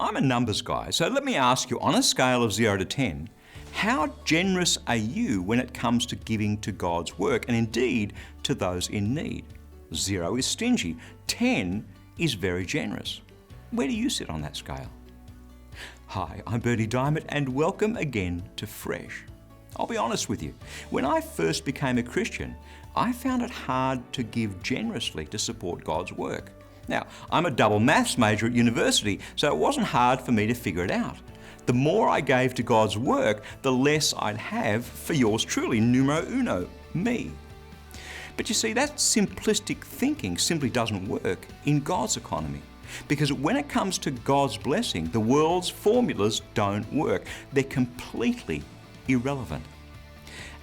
I'm a numbers guy, so let me ask you, on a scale of 0 to 10, how generous are you when it comes to giving to God's work and indeed to those in need? 0 is stingy, 10 is very generous. Where do you sit on that scale? Hi, I'm Bernie Diamond and welcome again to Fresh. I'll be honest with you, when I first became a Christian, I found it hard to give generously to support God's work. Now, I'm a double maths major at university, so it wasn't hard for me to figure it out. The more I gave to God's work, the less I'd have for yours truly, numero uno, me. But you see, that simplistic thinking simply doesn't work in God's economy. Because when it comes to God's blessing, the world's formulas don't work. They're completely irrelevant.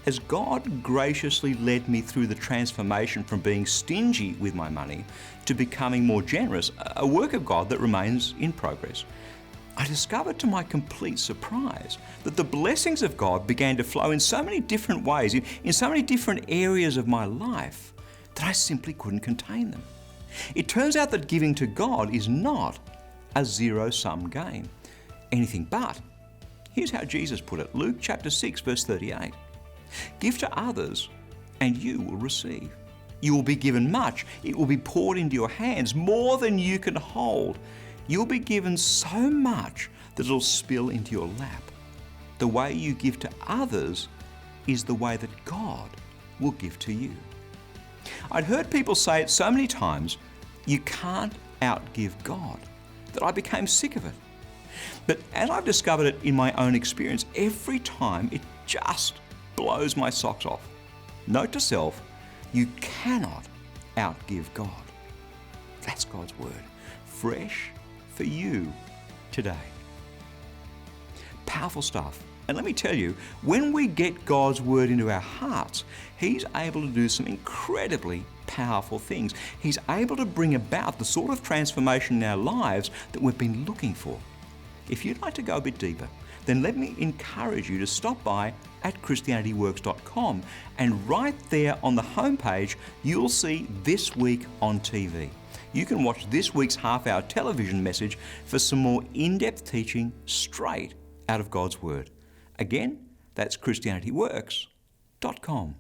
As God graciously led me through the transformation from being stingy with my money to becoming more generous, a work of God that remains in progress, I discovered to my complete surprise that the blessings of God began to flow in so many different ways, in so many different areas of my life, that I simply couldn't contain them. It turns out that giving to God is not a zero-sum game. Anything but. Here's how Jesus put it, Luke chapter 6, verse 38. Give to others, and you will receive. You will be given much. It will be poured into your hands, more than you can hold. You'll be given so much that it'll spill into your lap. The way you give to others is the way that God will give to you. I'd heard people say it so many times, you can't outgive God, that I became sick of it. But as I've discovered it in my own experience, every time it just blows my socks off. Note to self, you cannot outgive God. That's God's word, fresh for you today. Powerful stuff. And let me tell you, when we get God's word into our hearts, He's able to do some incredibly powerful things. He's able to bring about the sort of transformation in our lives that we've been looking for. If you'd like to go a bit deeper, then let me encourage you to stop by at christianityworks.com, and right there on the homepage, you'll see This Week on TV. You can watch this week's half-hour television message for some more in-depth teaching straight out of God's Word. Again, that's christianityworks.com.